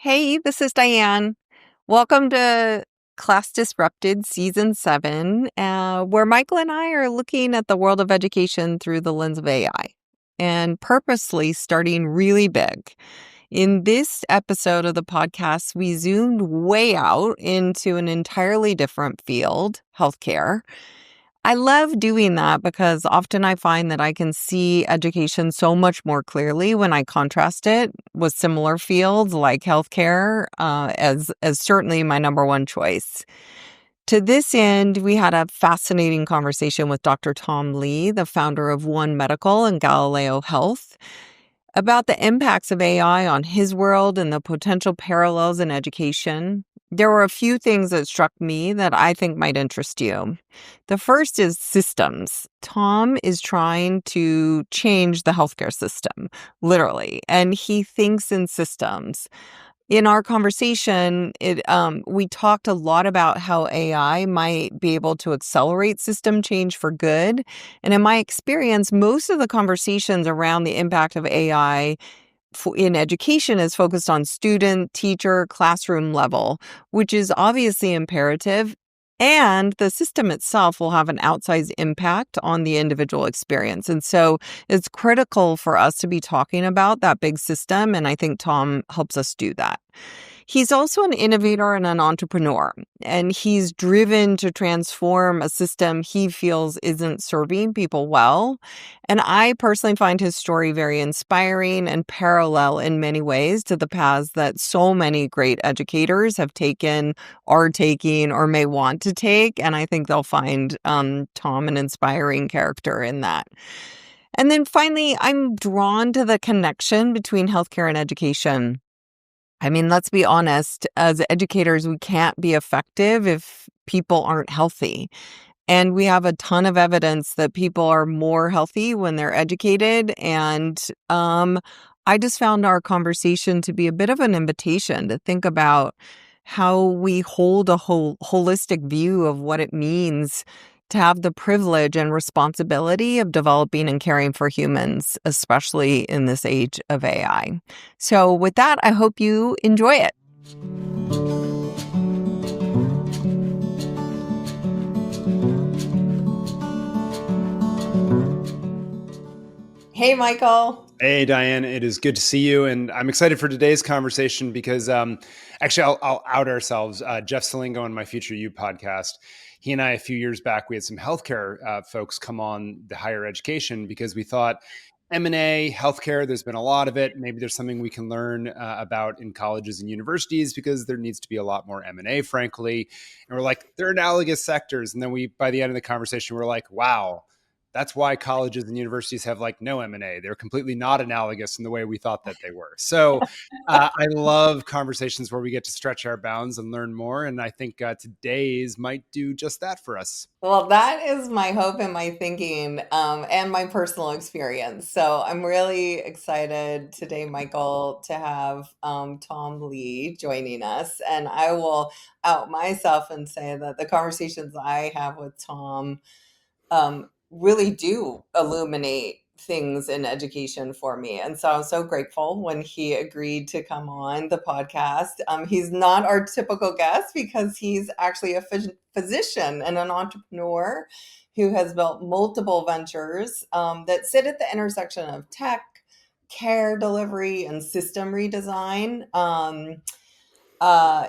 Hey, this is Diane. Welcome to Class Disrupted Season 7, where Michael and I are looking at the world of education through the lens of AI and purposely starting really big. In this episode of the podcast, we zoomed way out into an entirely different field, healthcare. I love doing that because often I find that I can see education so much more clearly when I contrast it with similar fields like healthcare, as certainly my number one choice. To this end, we had a fascinating conversation with Dr. Tom Lee, the founder of One Medical and Galileo Health, about the impacts of AI on his world and the potential parallels in education. There were a few things that struck me that I think might interest you. The first is systems. Tom is trying to change the healthcare system, literally, and he thinks in systems. In our conversation, we talked a lot about how AI might be able to accelerate system change for good. And in my experience, most of the conversations around the impact of AI in education is focused on student, teacher, classroom level, which is obviously imperative. And the system itself will have an outsized impact on the individual experience. And so it's critical for us to be talking about that big system. And I think Tom helps us do that. He's also an innovator and an entrepreneur, and he's driven to transform a system he feels isn't serving people well. And I personally find his story very inspiring and parallel in many ways to the paths that so many great educators have taken, are taking, or may want to take. And I think they'll find Tom an inspiring character in that. And then finally, I'm drawn to the connection between healthcare and education. I mean, let's be honest, as educators, we can't be effective if people aren't healthy. And we have a ton of evidence that people are more healthy when they're educated. And I just found our conversation to be a bit of an invitation to think about how we hold a holistic view of what it means to have the privilege and responsibility of developing and caring for humans, especially in this age of AI. So with that, I hope you enjoy it. Hey, Michael. Hey, Diane, it is good to see you. And I'm excited for today's conversation because actually, I'll out ourselves. Jeff Salingo on my Future You podcast, he and I, a few years back, we had some healthcare folks come on the higher education because we thought M&A, healthcare, there's been a lot of it. Maybe there's something we can learn about in colleges and universities because there needs to be a lot more M&A, frankly. And we're like, they're analogous sectors. And then by the end of the conversation, we're like, wow. That's why colleges and universities have like no M&A. They're completely not analogous in the way we thought that they were. So I love conversations where we get to stretch our bounds and learn more. And I think today's might do just that for us. Well, that is my hope and my thinking, and my personal experience. So I'm really excited today, Michael, to have Tom Lee joining us. And I will out myself and say that the conversations I have with Tom really do illuminate things in education for me. And so I was so grateful when he agreed to come on the podcast. He's not our typical guest because he's actually a physician and an entrepreneur who has built multiple ventures that sit at the intersection of tech, care delivery, and system redesign.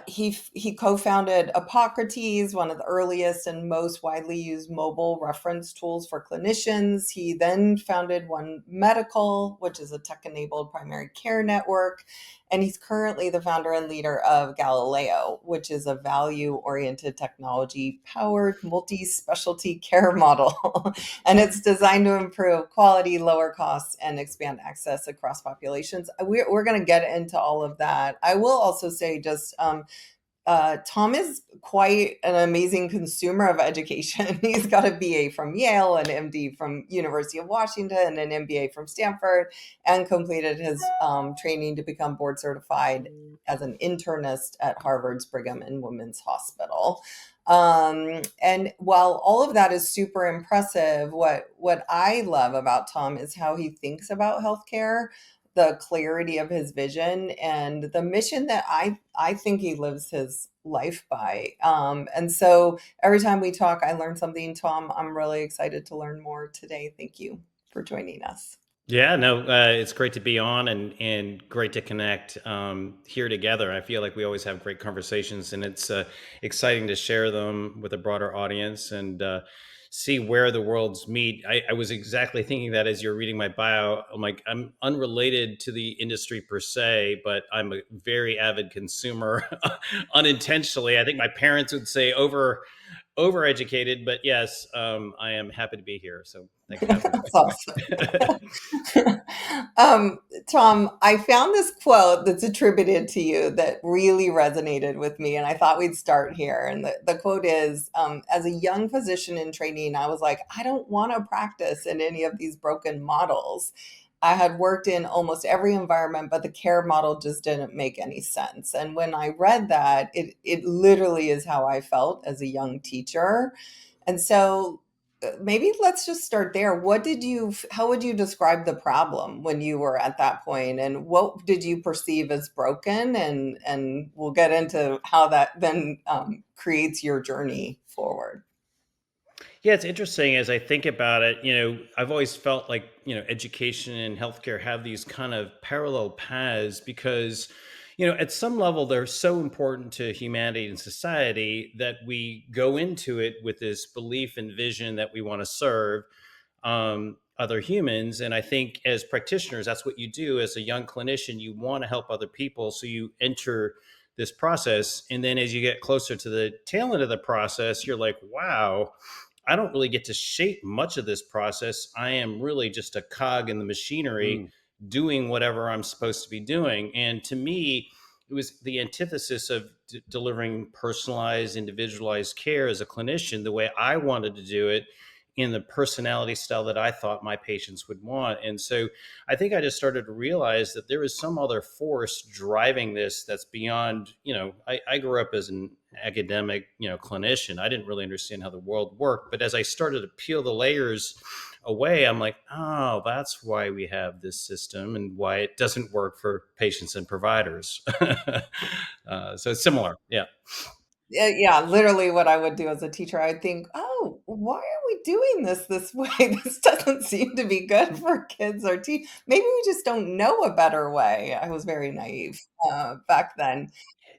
He co-founded Epocrates, one of the earliest and most widely used mobile reference tools for clinicians. He then founded One Medical, which is a tech-enabled primary care network. And he's currently the founder and leader of Galileo, which is a value-oriented technology-powered multi-specialty care model. And it's designed to improve quality, lower costs, and expand access across populations. We're going to get into all of that. I will also say just Tom is quite an amazing consumer of education. He's got a BA from Yale, an MD from University of Washington, an MBA from Stanford, and completed his training to become board certified as an internist at Harvard's Brigham and Women's Hospital. And while all of that is super impressive, what I love about Tom is how he thinks about healthcare. the clarity of his vision and the mission that I think he lives his life by. And so every time we talk, I learn something. Tom, I'm really excited to learn more today. Thank you for joining us. Yeah, no, it's great to be on and great to connect here together. I feel like we always have great conversations, and it's exciting to share them with a broader audience and see where the worlds meet. I was exactly thinking that as you're reading my bio. I'm like, I'm unrelated to the industry per se, but I'm a very avid consumer unintentionally. I think my parents would say overeducated, but yes, I am happy to be here. So thanks for having That's awesome. me. um, Tom, I found this quote that's attributed to you that really resonated with me, and I thought we'd start here. And the quote is, as a young physician in training, I was like, I don't want to practice in any of these broken models. I had worked in almost every environment, but the care model just didn't make any sense. And when I read that, it literally is how I felt as a young teacher. And so maybe let's just start there. How would you describe the problem when you were at that point, and what did you perceive as broken? And we'll get into how that then creates your journey forward. Yeah, it's interesting as I think about it. I've always felt like, education and healthcare have these kind of parallel paths because, at some level, they're so important to humanity and society that we go into it with this belief and vision that we want to serve other humans. And I think as practitioners, that's what you do as a young clinician. You want to help other people. So you enter this process. And then as you get closer to the tail end of the process, you're like, wow, I don't really get to shape much of this process. I am really just a cog in the machinery Mm. doing whatever I'm supposed to be doing. And to me, it was the antithesis of delivering personalized, individualized care as a clinician, the way I wanted to do it in the personality style that I thought my patients would want. And so I think I just started to realize that there is some other force driving this that's beyond, I grew up as an academic, clinician. I didn't really understand how the world worked. But as I started to peel the layers away, I'm like, oh, that's why we have this system and why it doesn't work for patients and providers. So it's similar. Yeah. Yeah, literally what I would do as a teacher, I'd think, oh, why are we doing this way? This doesn't seem to be good for kids or teens. Maybe we just don't know a better way. I was very naive back then.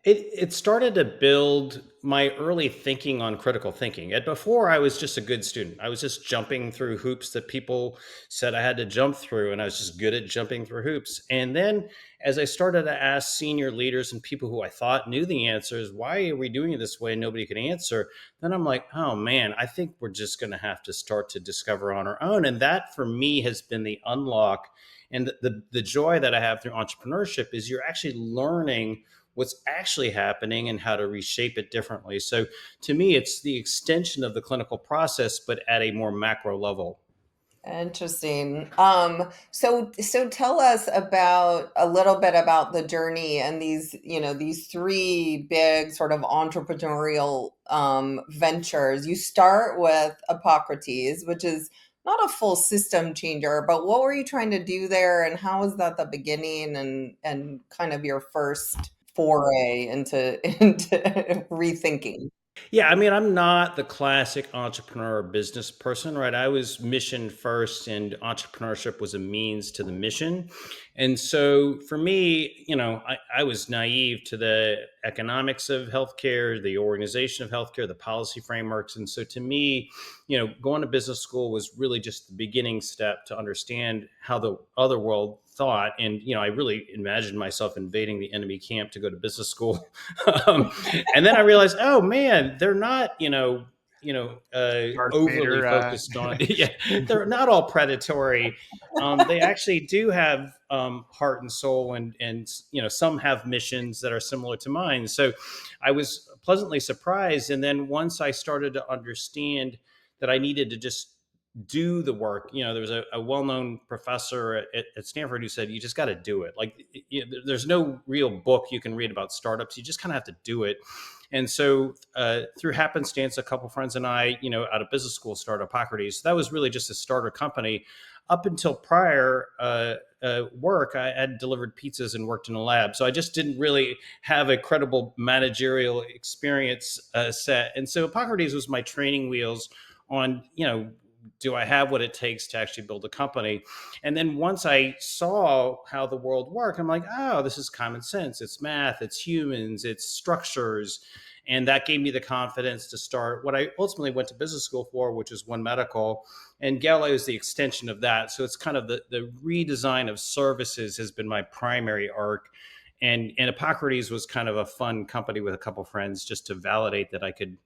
It started to build my early thinking on critical thinking. And before, I was just a good student. I was just jumping through hoops that people said I had to jump through, and I was just good at jumping through hoops. And then, as I started to ask senior leaders and people who I thought knew the answers, why are we doing it this way? And nobody could answer. Then I'm like, oh man, I think we're just going to have to start to discover on our own. And that, for me, has been the unlock. And the joy that I have through entrepreneurship is you're actually learning what's actually happening and how to reshape it differently. So to me, it's the extension of the clinical process, but at a more macro level. Interesting. So tell us about a little bit about the journey and these three big sort of entrepreneurial ventures. You start with Hippocrates, which is not a full system changer, but what were you trying to do there, and how was that the beginning and kind of your first foray into into rethinking? Yeah, I mean, I'm not the classic entrepreneur or business person, right? I was mission first, and entrepreneurship was a means to the mission. And so for me, I was naive to the economics of healthcare, the organization of healthcare, the policy frameworks. And so to me, going to business school was really just the beginning step to understand how the other world thought. And, I really imagined myself invading the enemy camp to go to business school. um, and then I realized, oh man, they're not, Darth overly Vader. focused on, yeah, they're not all predatory. They actually do have heart and soul, and some have missions that are similar to mine. So I was pleasantly surprised. And then once I started to understand that I needed to just do the work. There was a well-known professor at Stanford who said, you just got to do it. Like, there's no real book you can read about startups. You just kind of have to do it. And so through happenstance, a couple friends and I, out of business school, started Hippocrates. That was really just a starter company. up until prior work, I had delivered pizzas and worked in a lab. So I just didn't really have a credible managerial experience set. And so Hippocrates was my training wheels on, do I have what it takes to actually build a company? And then once I saw how the world worked, I'm like, oh, this is common sense. It's math, it's humans, it's structures. And that gave me the confidence to start what I ultimately went to business school for, which is One Medical. And Galileo is the extension of that. So it's kind of the redesign of services has been my primary arc. And Hippocrates was kind of a fun company with a couple friends just to validate that I could,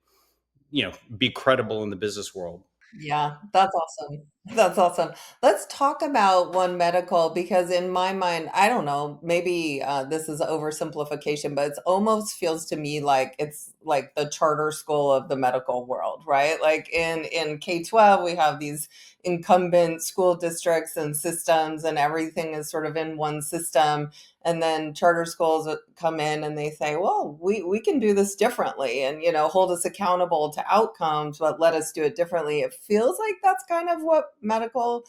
be credible in the business world. Yeah, that's awesome. That's awesome. Let's talk about One Medical because in my mind, I don't know, maybe this is oversimplification, but it almost feels to me like it's like the charter school of the medical world, right? Like in K-12, we have these incumbent school districts and systems, and everything is sort of in one system. And then charter schools come in and they say, well, we can do this differently and, hold us accountable to outcomes, but let us do it differently. It feels like that's kind of what medical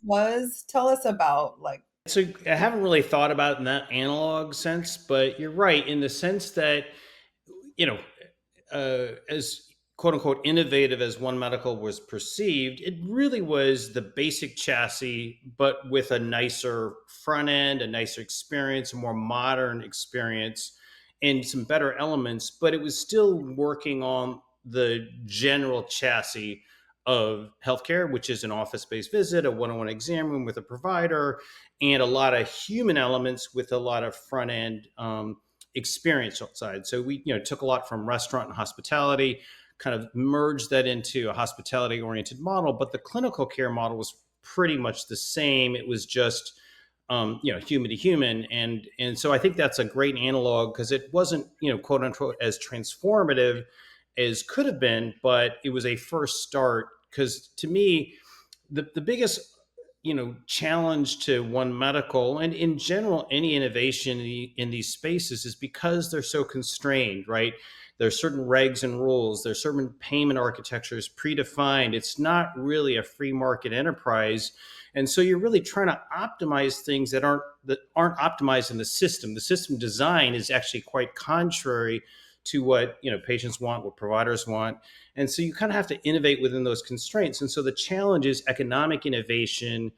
was. Tell us about like, So I haven't really thought about it in that analog sense, but you're right in the sense that, you know, as quote unquote innovative as One Medical was perceived, it really was the basic chassis, but with a nicer front end, a nicer experience, a more modern experience, and some better elements. But it was still working on the general chassis of healthcare, which is an office based visit, a one on one exam room with a provider, and a lot of human elements with a lot of front end. Experience outside. So we, took a lot from restaurant and hospitality, kind of merged that into a hospitality oriented model, but the clinical care model was pretty much the same. It was just human to human, and so I think that's a great analog because it wasn't, quote unquote, as transformative as could have been, but it was a first start. Because to me, the biggest challenge to One Medical and in general any innovation in these spaces is because they're so constrained, right? There's certain regs and rules, there's certain payment architectures predefined. It's not really a free market enterprise, and so you're really trying to optimize things that aren't optimized in the system. The system design is actually quite contrary to what patients want, what providers want, and so you kind of have to innovate within those constraints. And so the challenge is economic innovation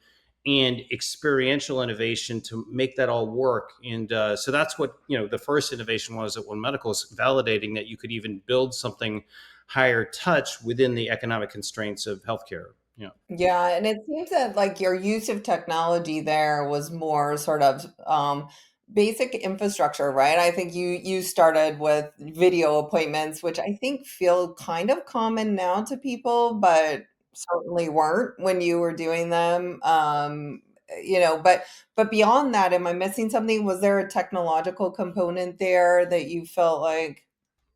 and experiential innovation to make that all work. And so that's what the first innovation was at One Medical, is validating that you could even build something higher touch within the economic constraints of healthcare. Yeah. yeah, and it seems that like your use of technology there was more sort of basic infrastructure, right? I think you started with video appointments, which I think feel kind of common now to people, but certainly weren't when you were doing them. But beyond that, am I missing something? Was there a technological component there that you felt like?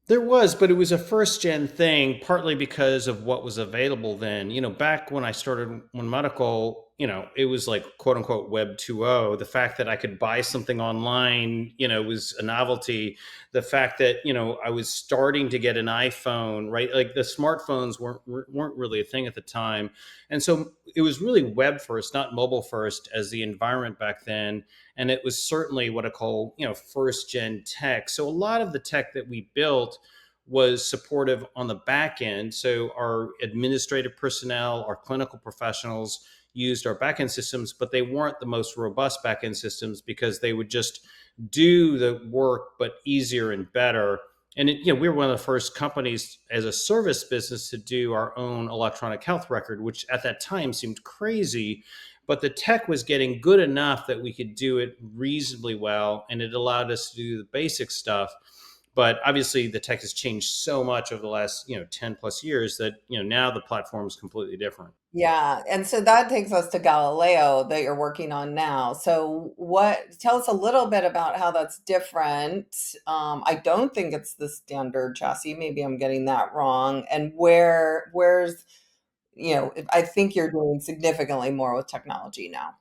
There was, but it was a first gen thing, partly because of what was available then. Back when I started One Medical, it was like quote unquote Web 2.0. The fact that I could buy something online, was a novelty. The fact that, I was starting to get an iPhone, right? Like the smartphones weren't really a thing at the time. And so it was really web first, not mobile first, as the environment back then. And it was certainly what I call first gen tech. So a lot of the tech that we built was supportive on the back end. So our administrative personnel, our clinical professionals used our back end systems, but they weren't the most robust back end systems because they would just do the work but easier and better. And we were one of the first companies as a service business to do our own electronic health record, which at that time seemed crazy, but the tech was getting good enough that we could do it reasonably well, and it allowed us to do the basic stuff. But obviously the tech has changed so much over the last 10 plus years that now the platform is completely different. Yeah, and so that takes us to Galileo that you're working on now. So tell us a little bit about how that's different. I don't think it's the standard chassis. Maybe I'm getting that wrong. And where's, I think you're doing significantly more with technology now.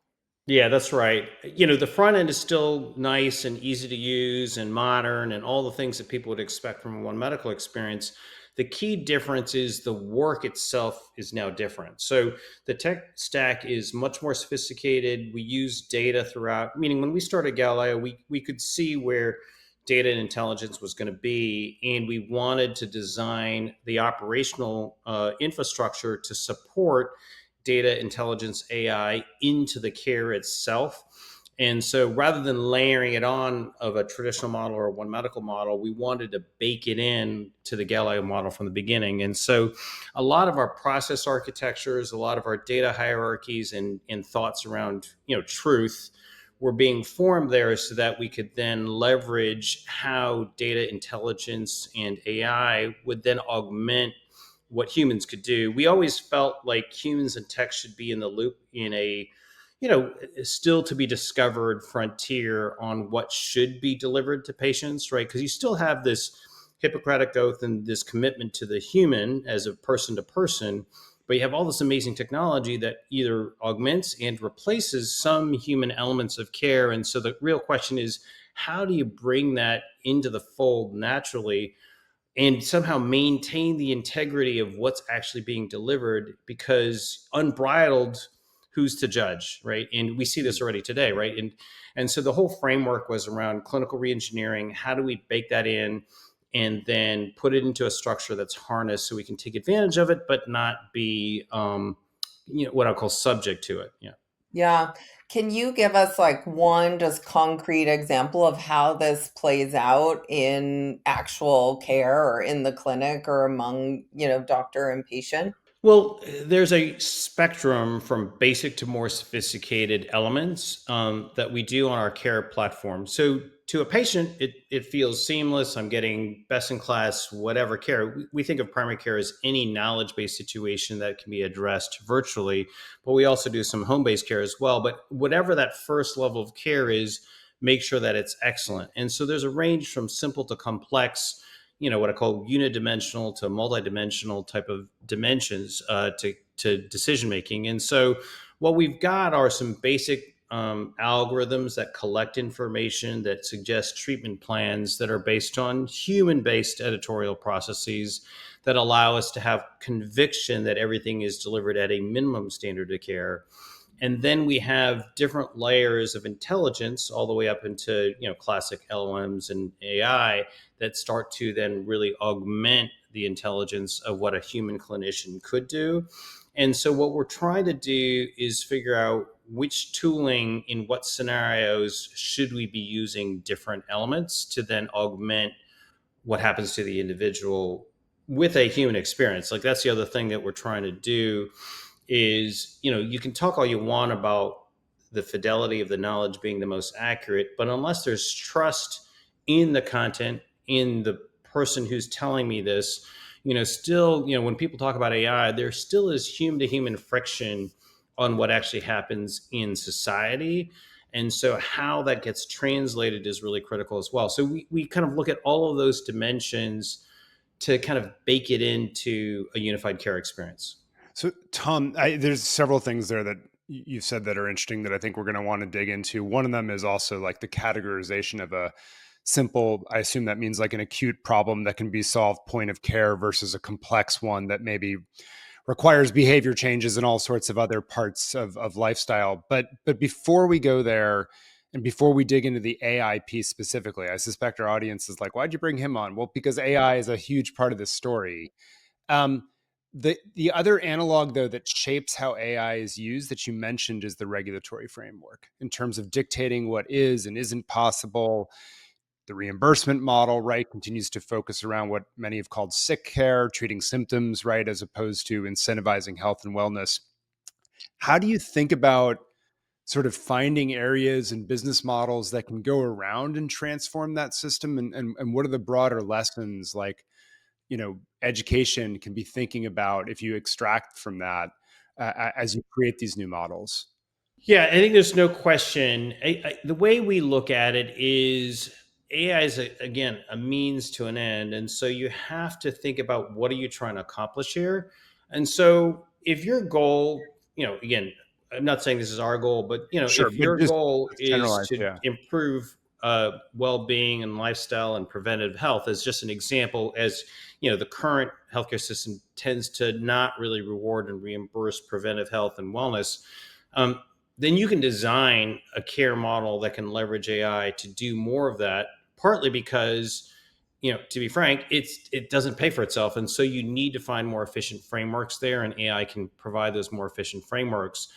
Yeah, that's right. The front end is still nice and easy to use and modern and all the things that people would expect from a One Medical experience. The key difference is the work itself is now different. So the tech stack is much more sophisticated. We use data throughout, meaning when we started Galileo, we could see where data and intelligence was going to be, and we wanted to design the operational infrastructure to support data intelligence AI into the care itself. And so rather than layering it on of a traditional model or one medical model, we wanted to bake it in to the Galileo model from the beginning. And so a lot of our process architectures, a lot of our data hierarchies and thoughts around, truth were being formed there so that we could then leverage how data intelligence and AI would then augment what humans could do. We always felt like humans and tech should be in the loop in a, still to be discovered frontier on what should be delivered to patients, right? Because you still have this Hippocratic oath and this commitment to the human as a person to person, but you have all this amazing technology that either augments and replaces some human elements of care. And so the real question is, how do you bring that into the fold naturally and somehow maintain the integrity of what's actually being delivered? Because unbridled, who's to judge, right? And we see this already today, right? And so the whole framework was around clinical reengineering. How do we bake that in and then put it into a structure that's harnessed so we can take advantage of it, but not be, what I'll call subject to it? Yeah. Yeah. Can you give us like one just concrete example of how this plays out in actual care or in the clinic or among, doctor and patient? Well, there's a spectrum from basic to more sophisticated elements that we do on our care platform. So, to a patient, it feels seamless. I'm getting best in class, whatever care. We think of primary care as any knowledge based situation that can be addressed virtually, but we also do some home based care as well. But whatever that first level of care is, make sure that it's excellent. And so, there's a range from simple to complex, what I call unidimensional to multidimensional type of dimensions to decision making. And so what we've got are some basic algorithms that collect information that suggest treatment plans that are based on human based editorial processes that allow us to have conviction that everything is delivered at a minimum standard of care. And then we have different layers of intelligence all the way up into classic LLMs and AI that start to then really augment the intelligence of what a human clinician could do. And so what we're trying to do is figure out which tooling in what scenarios should we be using different elements to then augment what happens to the individual with a human experience. Like that's the other thing that we're trying to do is, you can talk all you want about the fidelity of the knowledge being the most accurate, but unless there's trust in the content, in the person who's telling me this, still, when people talk about AI, there still is human to human friction on what actually happens in society. And so how that gets translated is really critical as well. So we kind of look at all of those dimensions to kind of bake it into a unified care experience. So, Tom, there's several things there that you've said that are interesting that I think we're going to want to dig into. One of them is also like the categorization of a simple, I assume that means like an acute problem that can be solved point of care versus a complex one that maybe requires behavior changes and all sorts of other parts of lifestyle. But before we go there, and before we dig into the AI piece specifically, I suspect our audience is like, why'd you bring him on? Well, because AI is a huge part of this story. Um, the other analog, though, that shapes how AI is used that you mentioned is the regulatory framework in terms of dictating what is and isn't possible. The reimbursement model, right, continues to focus around what many have called sick care, treating symptoms, right, as opposed to incentivizing health and wellness. How do you think about sort of finding areas and business models that can go around and transform that system? And what are the broader lessons like, education can be thinking about if you extract from that as you create these new models? Yeah, I think there's no question. The way we look at it is AI is, again, a means to an end. And so you have to think about what are you trying to accomplish here? And so if your goal, again, I'm not saying this is our goal, but, Sure, if but your just goal is generalize, to yeah. improve well-being and lifestyle and preventative health as just an example, as the current healthcare system tends to not really reward and reimburse preventive health and wellness, um, then you can design a care model that can leverage AI to do more of that, partly because, to be frank, it doesn't pay for itself. And so you need to find more efficient frameworks there, and AI can provide those more efficient frameworks.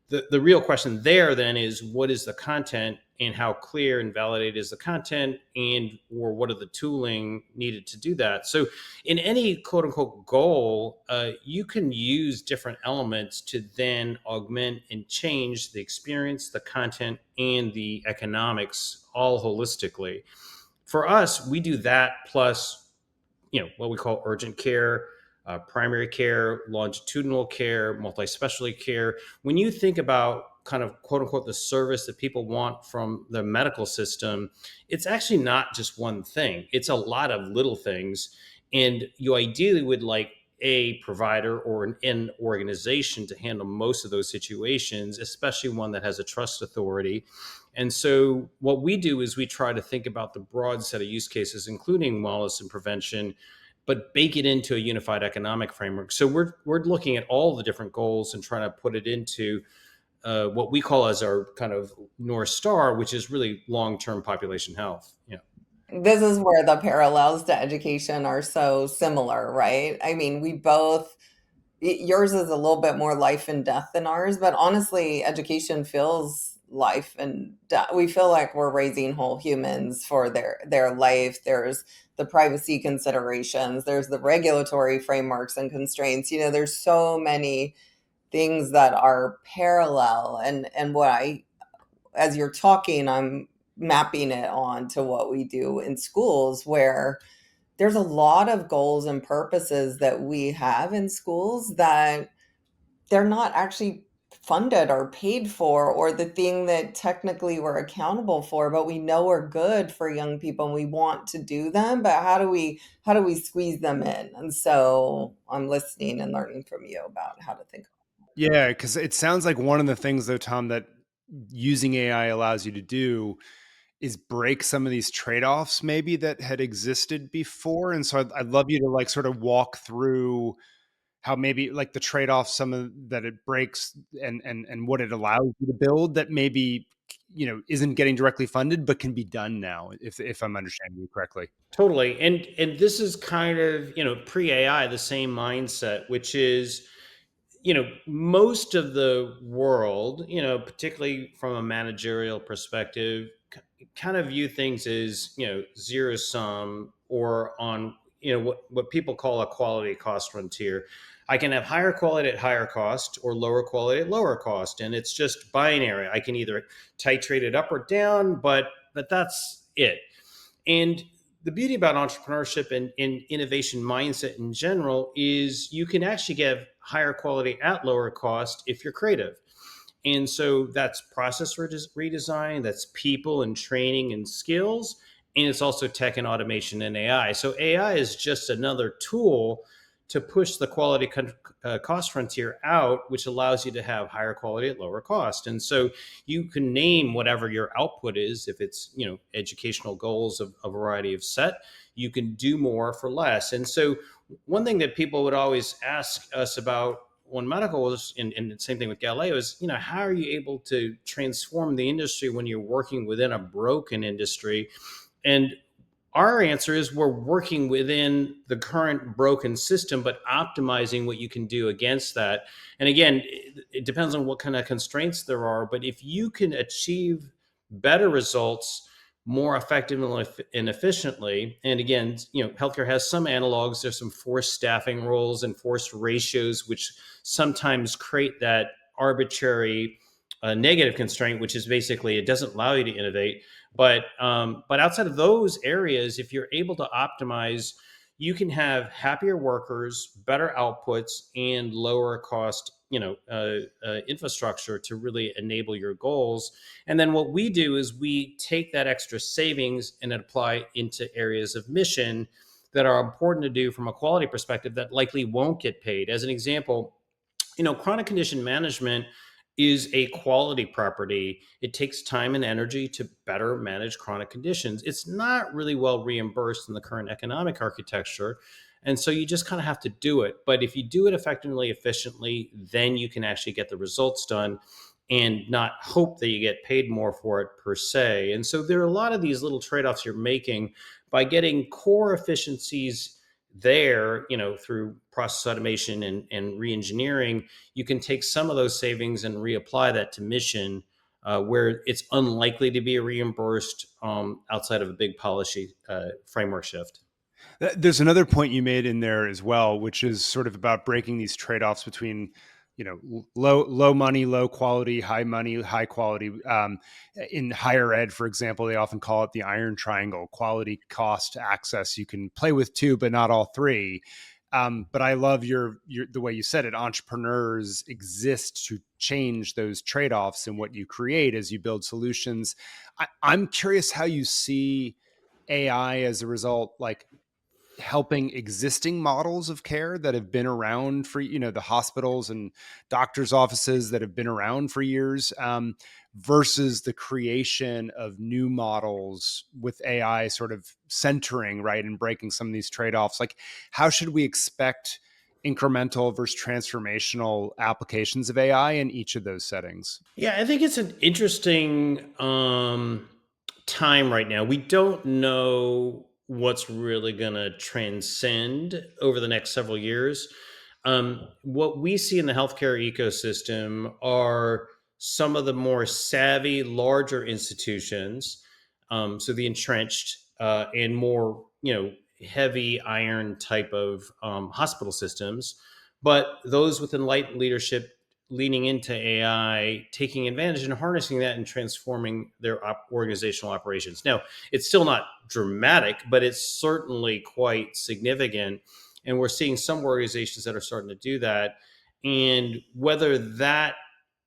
The real question there then is, what is the content, and how clear and validated is the content, and or what are the tooling needed to do that? So in any quote unquote goal, you can use different elements to then augment and change the experience, the content, and the economics all holistically. For us, we do that plus what we call urgent care, primary care, longitudinal care, multi-specialty care. When you think about kind of quote unquote the service that people want from the medical system, it's actually not just one thing. It's a lot of little things. And you ideally would like a provider or an organization to handle most of those situations, especially one that has a trust authority. And so what we do is we try to think about the broad set of use cases, including wellness and prevention, but bake it into a unified economic framework. So we're looking at all the different goals and trying to put it into what we call as our kind of North Star, which is really long-term population health. This is where the parallels to education are so similar, right? I mean, we both, yours is a little bit more life and death than ours, but honestly, education feels life and death. We feel like we're raising whole humans for their life. There's the privacy considerations, there's the regulatory frameworks and constraints. There's so many things that are parallel. And what as you're talking, I'm mapping it on to what we do in schools, where there's a lot of goals and purposes that we have in schools that they're not actually funded or paid for, or the thing that technically we're accountable for, but we know are good for young people and we want to do them, but how do we squeeze them in? And so I'm listening and learning from you about how to think. Yeah, because it sounds like one of the things, though, Tom, that using AI allows you to do is break some of these trade-offs maybe that had existed before. And so I'd love you to like sort of walk through how maybe like the trade-offs, some of that it breaks, and what it allows you to build that maybe isn't getting directly funded but can be done now, if I'm understanding you correctly. Totally. And this is kind of, pre-AI, the same mindset, which is, most of the world, particularly from a managerial perspective, kind of view things as, zero sum, or on, what people call a quality cost frontier. I can have higher quality at higher cost or lower quality at lower cost. And it's just binary. I can either titrate it up or down, but that's it. And the beauty about entrepreneurship and innovation mindset in general is you can actually get higher quality at lower cost if you're creative. And so that's process redesign, that's people and training and skills, and it's also tech and automation and AI. So AI is just another tool to push the quality cost frontier out, which allows you to have higher quality at lower cost. And so you can name whatever your output is. If it's educational goals of a variety of set, you can do more for less. And so one thing that people would always ask us about when medical was, and the same thing with Galileo, is how are you able to transform the industry when you're working within a broken industry? And our answer is we're working within the current broken system, but optimizing what you can do against that. And again, it depends on what kind of constraints there are. But if you can achieve better results more effectively and efficiently, and again, healthcare has some analogs. There's some forced staffing roles and forced ratios, which sometimes create that arbitrary negative constraint, which is basically it doesn't allow you to innovate. But outside of those areas, if you're able to optimize, you can have happier workers, better outputs, and lower cost, infrastructure to really enable your goals. And then what we do is we take that extra savings and apply into areas of mission that are important to do from a quality perspective that likely won't get paid. As an example, chronic condition management is a quality property. It takes time and energy to better manage chronic conditions. It's not really well reimbursed in the current economic architecture. And so you just kind of have to do it. But if you do it effectively, efficiently, then you can actually get the results done and not hope that you get paid more for it per se. And so there are a lot of these little trade offs you're making by getting core efficiencies there, through process automation and re-engineering. You can take some of those savings and reapply that to mission, where it's unlikely to be reimbursed outside of a big policy framework shift. There's another point you made in there as well, which is sort of about breaking these trade-offs between, low money, low quality, high money, high quality. In higher ed, for example, they often call it the iron triangle: quality, cost, access. You can play with two, but not all three. But I love your the way you said it. Entrepreneurs exist to change those trade-offs in what you create as you build solutions. I'm curious how you see AI as a result, like helping existing models of care that have been around for, the hospitals and doctors' offices that have been around for years, versus the creation of new models with AI sort of centering, right, and breaking some of these trade-offs. Like, how should we expect incremental versus transformational applications of AI in each of those settings? Yeah, I think it's an interesting time right now. We don't know what's really going to transcend over the next several years. What we see in the healthcare ecosystem are some of the more savvy, larger institutions, so the entrenched and more, heavy iron type of hospital systems, but those with enlightened leadership leaning into AI, taking advantage and harnessing that and transforming their organizational operations. Now, it's still not dramatic, but it's certainly quite significant. And we're seeing some organizations that are starting to do that. And whether that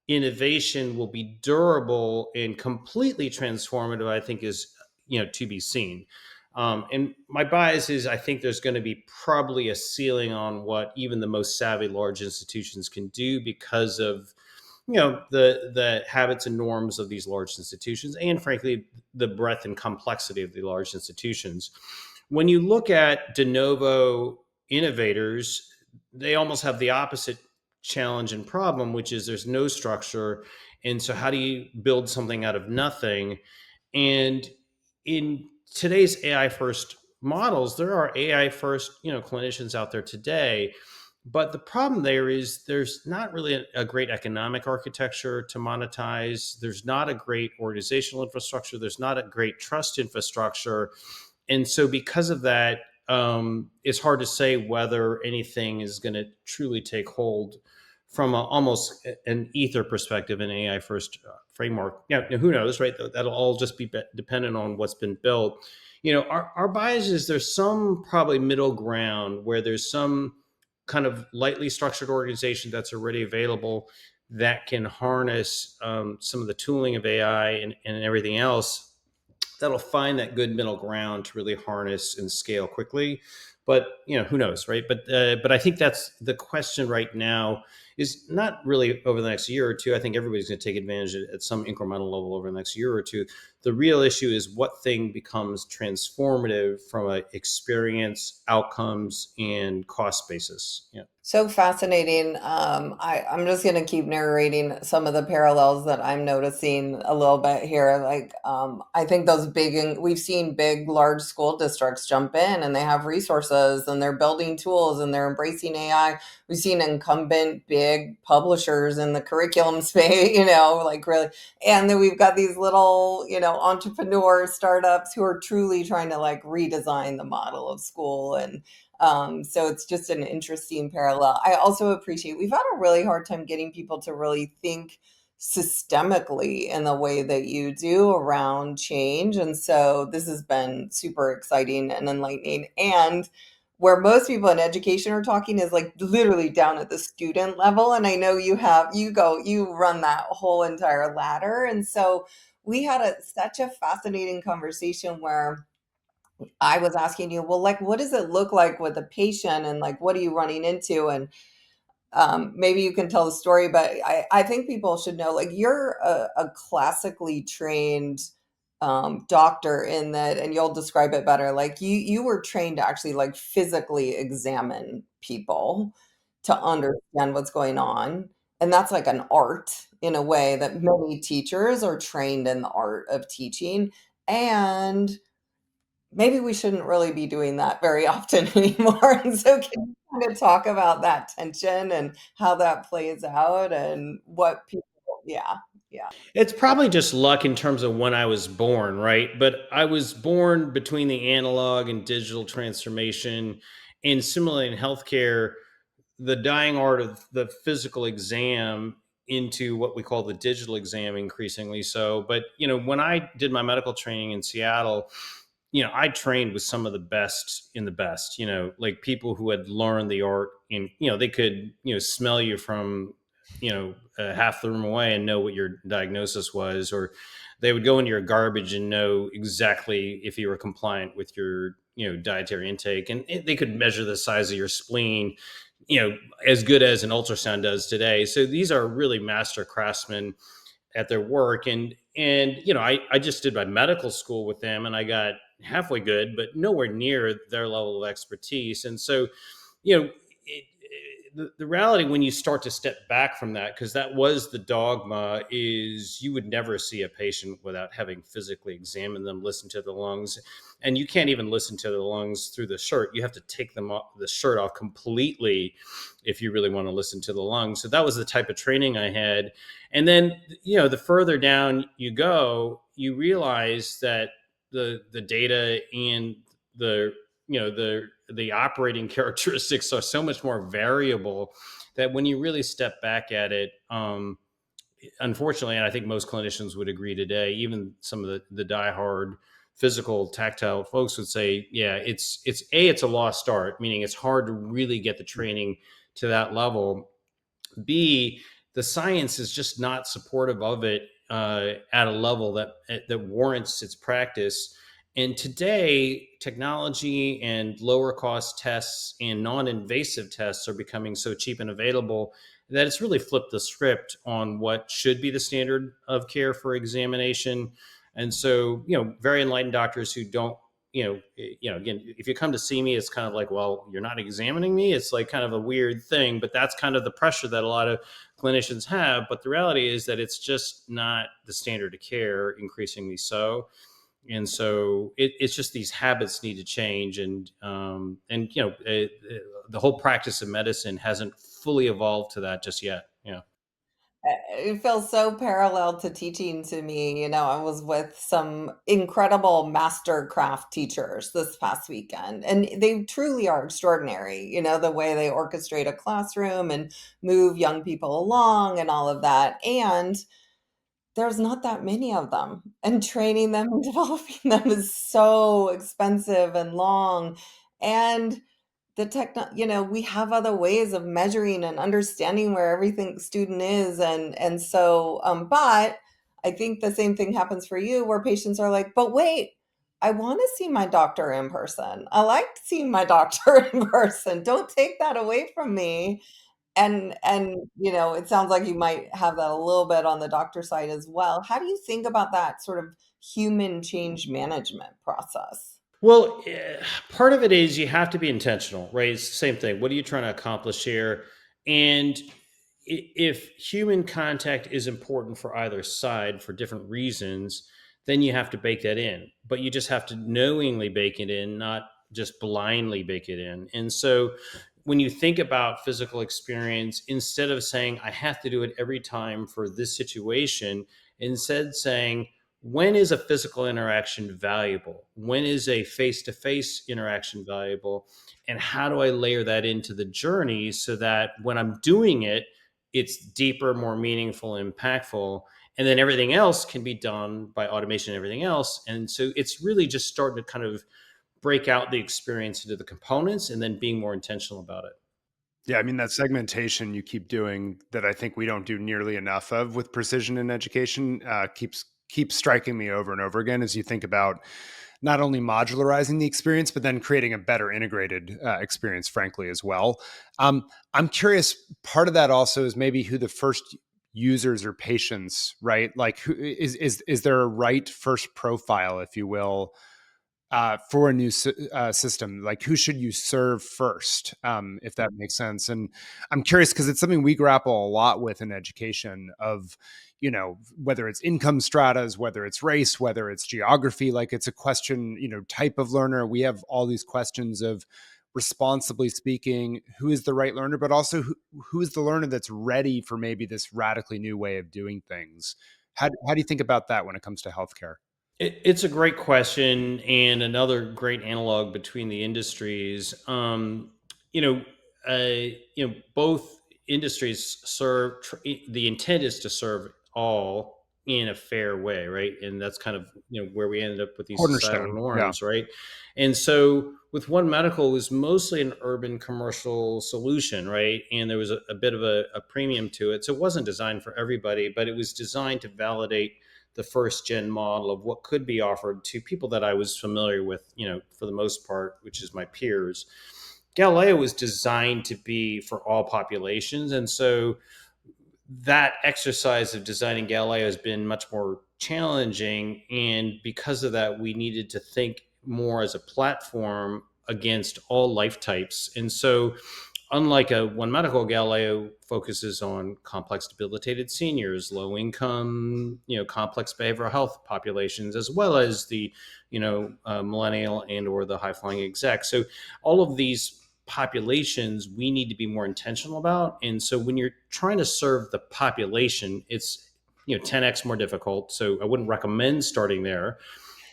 innovation will be durable and completely transformative, I think is, to be seen. And my bias is I think there's going to be probably a ceiling on what even the most savvy large institutions can do because of, the habits and norms of these large institutions, and frankly the breadth and complexity of the large institutions. When you look at de novo innovators, they almost have the opposite challenge and problem, which is there's no structure. And so how do you build something out of nothing? And in today's AI first models, there are AI first, clinicians out there today. But the problem there is there's not really a great economic architecture to monetize. There's not a great organizational infrastructure. There's not a great trust infrastructure. And so because of that, it's hard to say whether anything is going to truly take hold from almost an ether perspective, an AI first framework. Yeah, who knows, right? That'll all just be dependent on what's been built. Our bias is there's some probably middle ground where there's some kind of lightly structured organization that's already available that can harness some of the tooling of AI and everything else, that'll find that good middle ground to really harness and scale quickly. But who knows, right? But I think that's the question right now, is not really over the next year or two. I think everybody's going to take advantage at some incremental level over the next year or two. The real issue is what thing becomes transformative from an experience, outcomes, and cost basis. Yeah. So fascinating. I'm just going to keep narrating some of the parallels that I'm noticing a little bit here. Like, I think we've seen big, large school districts jump in and they have resources and they're building tools and they're embracing AI. We've seen incumbent big publishers in the curriculum space, like really. And then we've got these little, entrepreneur startups who are truly trying to like redesign the model of school. And so it's just an interesting parallel. I also appreciate we've had a really hard time getting people to really think systemically in the way that you do around change. And so this has been super exciting and enlightening. And where most people in education are talking is like literally down at the student level. And I know you run that whole entire ladder. And so we had such a fascinating conversation where I was asking you, well, like, what does it look like with a patient and like, what are you running into? And maybe you can tell the story, but I think people should know, like, you're a classically trained doctor in that, and you'll describe it better. Like you were trained to actually like physically examine people to understand what's going on. And that's like an art in a way that many teachers are trained in the art of teaching. And maybe we shouldn't really be doing that very often anymore. And so can you kind of talk about that tension and how that plays out and what people, yeah, yeah. It's probably just luck in terms of when I was born, right? But I was born between the analog and digital transformation. And similarly in healthcare, the dying art of the physical exam into what we call the digital exam increasingly so. But, when I did my medical training in Seattle, I trained with some of the best in the best, like people who had learned the art and, they could, smell you from, half the room away and know what your diagnosis was, or they would go into your garbage and know exactly if you were compliant with your, dietary intake. And they could measure the size of your spleen, as good as an ultrasound does today. So these are really master craftsmen at their work. And I just did my medical school with them and I got halfway good, but nowhere near their level of expertise. And so, the reality when you start to step back from that, because that was the dogma, is you would never see a patient without having physically examined them, listen to the lungs. And you can't even listen to the lungs through the shirt. You have to take the shirt off completely if you really want to listen to the lungs. So that was the type of training I had. And then, the further down you go, you realize that the data and the the operating characteristics are so much more variable that when you really step back at it, unfortunately, and I think most clinicians would agree today, even some of the diehard physical tactile folks would say, yeah, it's a lost art, meaning it's hard to really get the training to that level. B, the science is just not supportive of it at a level that warrants its practice. And today, technology and lower cost tests and non-invasive tests are becoming so cheap and available that it's really flipped the script on what should be the standard of care for examination. And so, very enlightened doctors who don't, again, if you come to see me, it's kind of like, well, you're not examining me. It's like kind of a weird thing, but that's kind of the pressure that a lot of clinicians have. But the reality is that it's just not the standard of care, increasingly so. And so it's just these habits need to change, the whole practice of medicine hasn't fully evolved to that just yet. Yeah. It feels so parallel to teaching to me. I was with some incredible master craft teachers this past weekend, and they truly are extraordinary. The way they orchestrate a classroom and move young people along and all of that. And there's not that many of them, and training them and developing them is so expensive and long. And we have other ways of measuring and understanding where everything student is, and so but I think the same thing happens for you, where patients are like, but wait, I want to see my doctor in person. I like seeing my doctor in person. Don't take that away from me. And it sounds like you might have that a little bit on the doctor side as well. How do you think about that sort of human change management process? Well, part of it is you have to be intentional, right? It's the same thing. What are you trying to accomplish here? And if human contact is important for either side for different reasons, then you have to bake that in. But you just have to knowingly bake it in, not just blindly bake it in. And so when you think about physical experience, instead of saying, I have to do it every time for this situation, instead saying, when is a physical interaction valuable? When is a face to face interaction valuable? And how do I layer that into the journey so that when I'm doing it, it's deeper, more meaningful, impactful? And then everything else can be done by automation and everything else. And so it's really just starting to kind of break out the experience into the components and then being more intentional about it. Yeah, I mean, that segmentation you keep doing that I think we don't do nearly enough of with precision in education keeps striking me over and over again as you think about not only modularizing the experience, but then creating a better integrated experience, frankly, as well. I'm curious, part of that also is maybe who the first users or patients, right? Like, who is there a right first profile, if you will, for a new system? Like, who should you serve first, if that makes sense? And I'm curious because it's something we grapple a lot with in education of, whether it's income stratas, whether it's race, whether it's geography, like it's a question, type of learner. We have all these questions of responsibly speaking, who is the right learner, but also who is the learner that's ready for maybe this radically new way of doing things. How do you think about that when it comes to healthcare? It's a great question, and another great analog between the industries. You know, both industries serve. The intent is to serve all in a fair way, right? And that's kind of where we ended up with these societal Cornerstone. Yeah. norms, right? And so with One Medical, it was mostly an urban commercial solution, right? And there was a bit of a premium to it, so it wasn't designed for everybody, but it was designed to validate the first gen model of what could be offered to people that I was familiar with, for the most part, which is my peers. Galileo was designed to be for all populations. And so that exercise of designing Galileo has been much more challenging. And because of that, we needed to think more as a platform against all life types. And so unlike a One Medical, Galileo focuses on complex debilitated seniors, low income, complex behavioral health populations, as well as the, millennial and or the high flying exec. So all of these populations we need to be more intentional about. And so when you're trying to serve the population, it's 10x more difficult. So I wouldn't recommend starting there,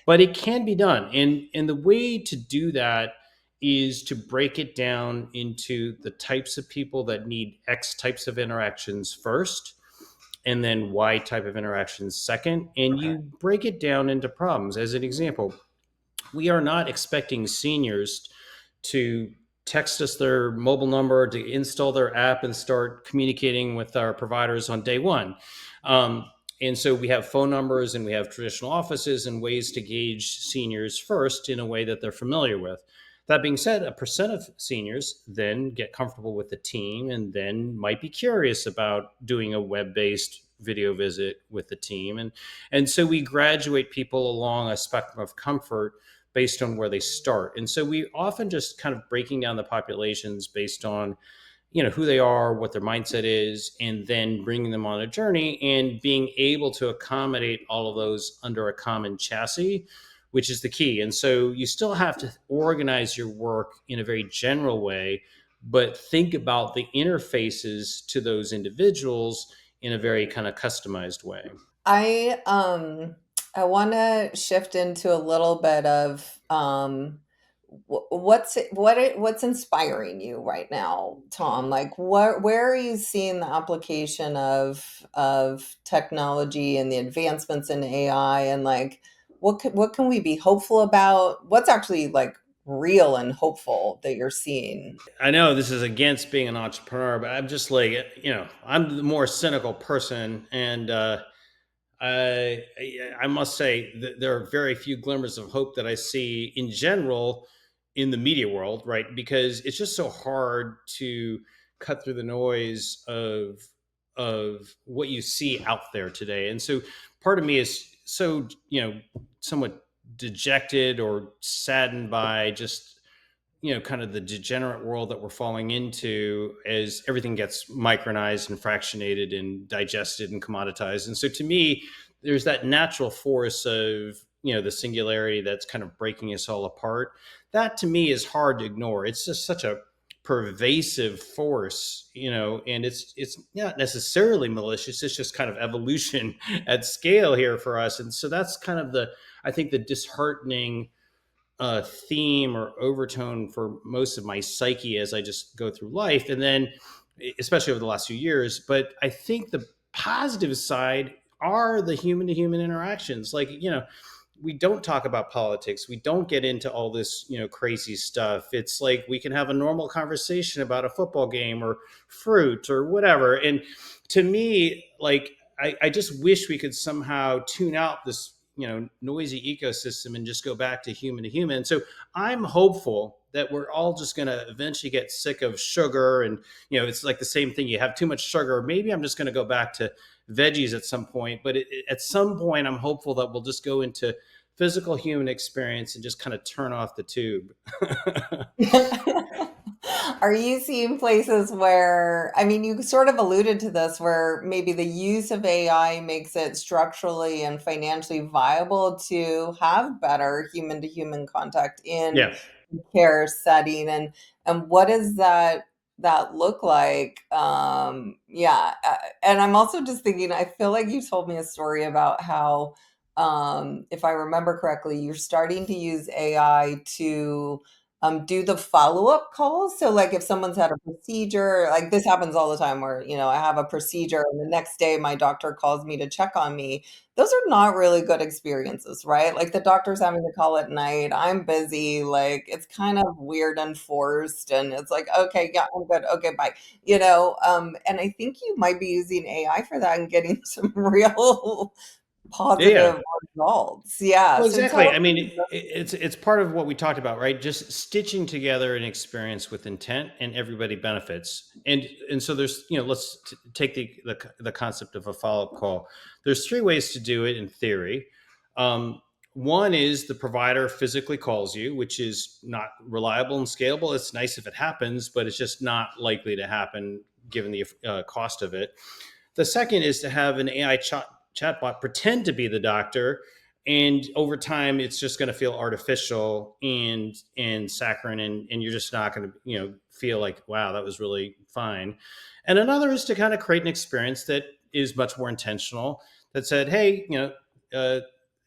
but it can be done. And the way to do that is to break it down into the types of people that need X types of interactions first, and then Y type of interactions second. And Okay. you break it down into problems. As an example, we are not expecting seniors to text us their mobile number, to install their app and start communicating with our providers on day one. And so we have phone numbers and we have traditional offices and ways to gauge seniors first in a way that they're familiar with. That being said, a percent of seniors then get comfortable with the team and then might be curious about doing a web-based video visit with the team. And so we graduate people along a spectrum of comfort based on where they start. And so we often just kind of breaking down the populations based on who they are, what their mindset is, and then bringing them on a journey and being able to accommodate all of those under a common chassis, which is the key. And so you still have to organize your work in a very general way, but think about the interfaces to those individuals in a very kind of customized way. I want to shift into a little bit of what's inspiring you right now, Tom? Like, where are you seeing the application of technology and the advancements in AI, and like what can we be hopeful about? What's actually like real and hopeful that you're seeing? I know this is against being an entrepreneur, but I'm just like, I'm the more cynical person. And I, I must say that there are very few glimmers of hope that I see in general in the media world, right? Because it's just so hard to cut through the noise of what you see out there today. And so part of me is so, somewhat dejected or saddened by just kind of the degenerate world that we're falling into as everything gets micronized and fractionated and digested and commoditized. And so to me, there's that natural force of, the singularity that's kind of breaking us all apart. That to me is hard to ignore. It's just such a pervasive force, and it's not necessarily malicious. It's just kind of evolution at scale here for us. And so that's kind of I think the disheartening theme or overtone for most of my psyche as I just go through life. And then, especially over the last few years, but I think the positive side are the human to human interactions. Like, we don't talk about politics. We don't get into all this, crazy stuff. It's like we can have a normal conversation about a football game or fruit or whatever. And to me, like, I just wish we could somehow tune out this noisy ecosystem and just go back to human. So I'm hopeful that we're all just going to eventually get sick of sugar, and it's like the same thing. You have too much sugar. Maybe I'm just going to go back to veggies at some point. But at some point, I'm hopeful that we'll just go into physical human experience and just kind of turn off the tube. Are you seeing places where, I mean, you sort of alluded to this, where maybe the use of AI makes it structurally and financially viable to have better human to human contact in Yeah. care setting, and what does that look like? Yeah, and I'm also just thinking, I feel like you told me a story about how, if I remember correctly, you're starting to use AI to do the follow-up calls. So like if someone's had a procedure, like this happens all the time where, I have a procedure and the next day my doctor calls me to check on me. Those are not really good experiences, right? Like the doctor's having to call at night. I'm busy. Like it's kind of weird and forced. And it's like, okay, yeah, I'm good. Okay, bye. And I think you might be using AI for that and getting some real Yeah. positive results. Yeah. Well, So exactly. tell I mean, me. it's part of what we talked about, right? Just stitching together an experience with intent, and everybody benefits. And so there's, let's take the concept of a follow up call. There's three ways to do it in theory. Um, One is the provider physically calls you, which is not reliable and scalable. It's nice if it happens, but it's just not likely to happen given the cost of it. The second is to have an AI chatbot pretend to be the doctor, and over time, it's just going to feel artificial and saccharine, and you're just not going to feel like, wow, that was really fine. And another is to kind of create an experience that is much more intentional. That said, hey,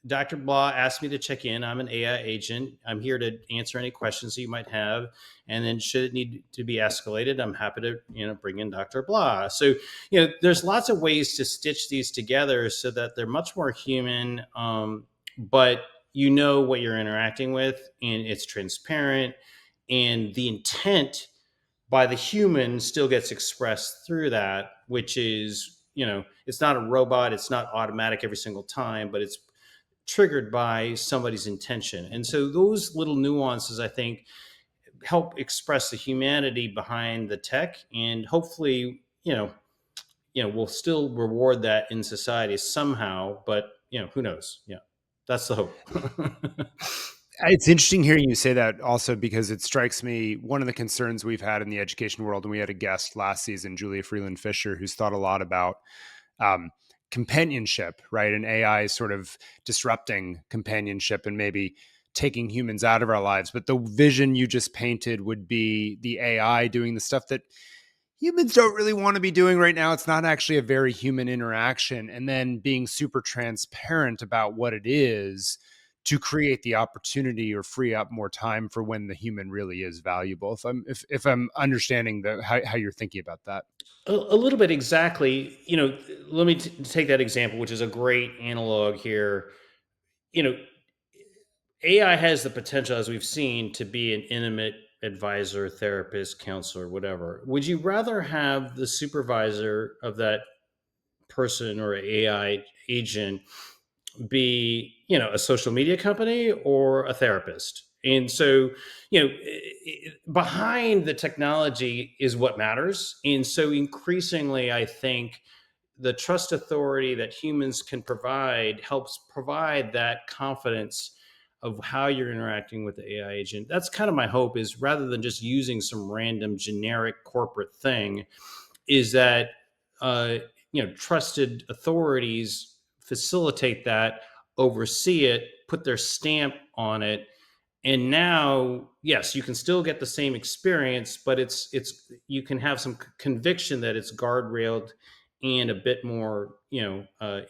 Dr. Blah asked me to check in. I'm an AI agent. I'm here to answer any questions that you might have. And then, should it need to be escalated, I'm happy to bring in Dr. Blah. So there's lots of ways to stitch these together so that they're much more human, but you know what you're interacting with, and it's transparent, and the intent by the human still gets expressed through that, which is, it's not a robot, it's not automatic every single time, but it's triggered by somebody's intention. And so those little nuances, I think, help express the humanity behind the tech, and hopefully, we'll still reward that in society somehow, but who knows? Yeah, that's the hope. It's interesting hearing you say that also, because it strikes me one of the concerns we've had in the education world, and we had a guest last season, Julia Freeland Fisher, who's thought a lot about um, companionship, right? And AI sort of disrupting companionship and maybe taking humans out of our lives. But the vision you just painted would be the AI doing the stuff that humans don't really want to be doing right now. It's not actually a very human interaction. And then being super transparent about what it is to create the opportunity or free up more time for when the human really is valuable. If I'm understanding how you're thinking about that. A little bit, exactly. Let me take that example, which is a great analog here. You know, AI has the potential, as we've seen, to be an intimate advisor, therapist, counselor, whatever. Would you rather have the supervisor of that person or AI agent be a social media company or a therapist? And so behind the technology is what matters. And so increasingly, I think the trust authority that humans can provide helps provide that confidence of how you're interacting with the AI agent. That's kind of my hope, is rather than just using some random generic corporate thing, is that uh, trusted authorities facilitate that, oversee it, put their stamp on it, and now, yes, you can still get the same experience, but it's you can have some conviction that it's guardrailed and a bit more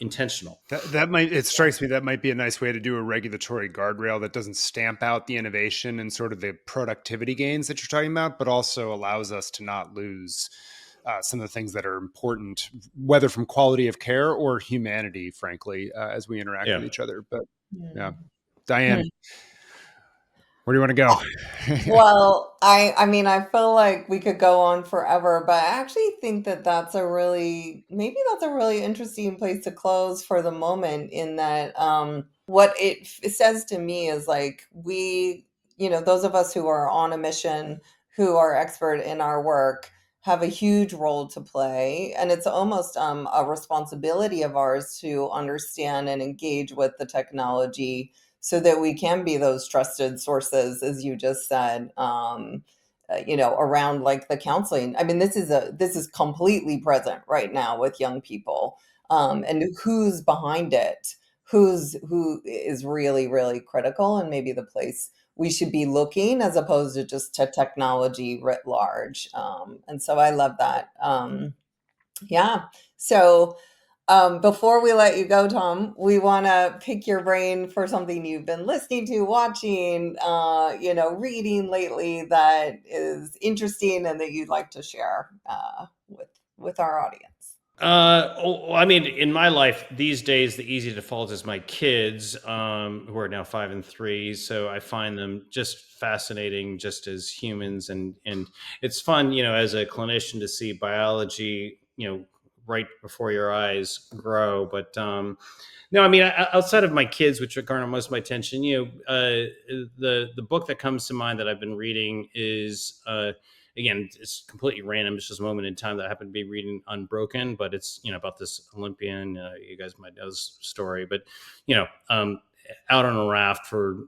intentional. It strikes me that might be a nice way to do a regulatory guardrail that doesn't stamp out the innovation and sort of the productivity gains that you're talking about, but also allows us to not lose some of the things that are important, whether from quality of care or humanity, frankly, as we interact with Yeah. each other. But yeah, Hmm. Diane, where do you want to go? Well, I mean, I feel like we could go on forever, but I actually think that maybe that's a really interesting place to close for the moment, in that what it says to me is like we, those of us who are on a mission, who are expert in our work, have a huge role to play, and it's almost a responsibility of ours to understand and engage with the technology so that we can be those trusted sources, as you just said. Around like the counseling. I mean, this is completely present right now with young people, and who's behind it, who is really, really critical, and maybe the place we should be looking as opposed to just to technology writ large. And so I love that. Yeah. So before we let you go, Tom, we want to pick your brain for something you've been listening to, watching, reading lately that is interesting and that you'd like to share with our audience. I mean, in my life these days, the easy default is my kids, who are now 5 and 3. So I find them just fascinating, just as humans, and it's fun, as a clinician to see biology, right before your eyes grow. But no, I mean, outside of my kids, which are garner most of my attention, the book that comes to mind that I've been reading is. Again, it's completely random. It's just a moment in time that I happen to be reading Unbroken, but it's, about this Olympian. You guys might know this story, but, out on a raft for,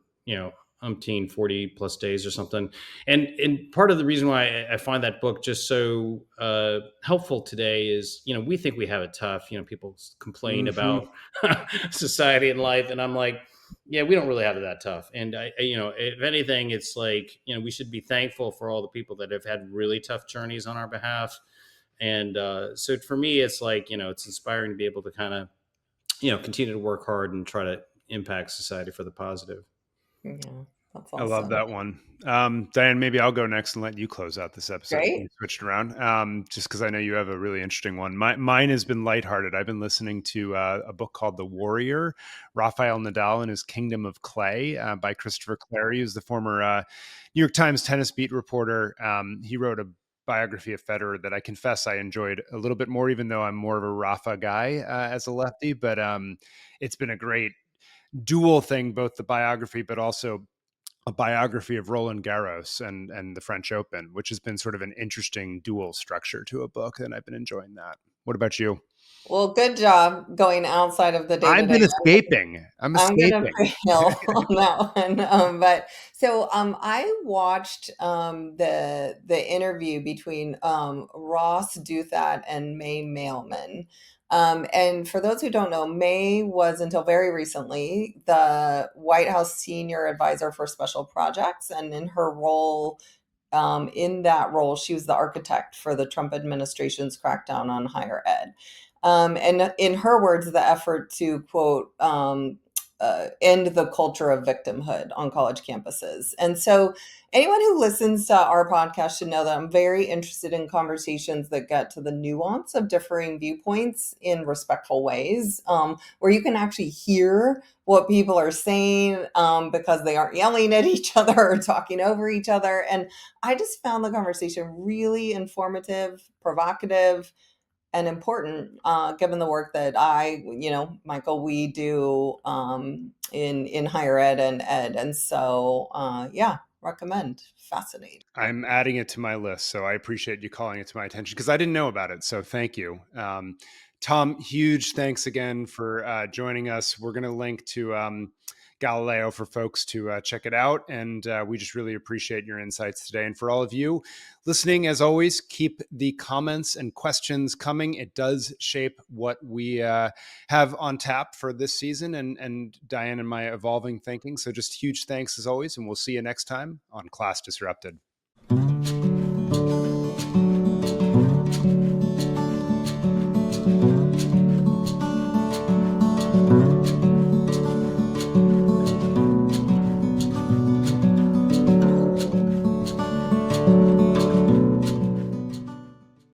umpteen 40 plus days or something. And part of the reason why I find that book just so helpful today is, we think we have it tough. People complain Mm-hmm. about society and life. And I'm like, yeah, we don't really have it that tough. And if anything, it's like, we should be thankful for all the people that have had really tough journeys on our behalf. And so for me, it's like, it's inspiring to be able to kind of, continue to work hard and try to impact society for the positive. Yeah, that's I love awesome. that one. Diane, maybe I'll go next and let you close out this episode. We Great. switched around, just because I know you have a really interesting one. Mine has been lighthearted. I've been listening to a book called The Warrior, Rafael Nadal and His Kingdom of Clay, by Christopher Clarey, who's the former New York Times tennis beat reporter. He wrote a biography of Federer that I confess I enjoyed a little bit more, even though I'm more of a Rafa guy as a lefty. But it's been a great dual thing, both the biography, but also a biography of Roland Garros and the French Open, which has been sort of an interesting dual structure to a book, and I've been enjoying that. What about you? Well, good job going outside of the day to I've day. been escaping. I'm I'm gonna escaping. fail on that one. But so I watched the interview between Ross Douthat and May Mailman. And for those who don't know, May was until very recently the White House senior advisor for special projects, and in that role, she was the architect for the Trump administration's crackdown on higher ed. And in her words, the effort to, quote, end the culture of victimhood on college campuses. And so, anyone who listens to our podcast should know that I'm very interested in conversations that get to the nuance of differing viewpoints in respectful ways, where you can actually hear what people are saying, because they aren't yelling at each other or talking over each other. And I just found the conversation really informative, provocative, and important, given the work that Michael, we do in higher ed and ed. And so, yeah, recommend. Fascinating. I'm adding it to my list, so I appreciate you calling it to my attention because I didn't know about it. So thank you. Tom, huge thanks again for joining us. We're going to link to Galileo for folks to check it out. And we just really appreciate your insights today. And for all of you listening, as always, keep the comments and questions coming. It does shape what we have on tap for this season and Diane and my evolving thinking. So just huge thanks as always. And we'll see you next time on Class Disrupted.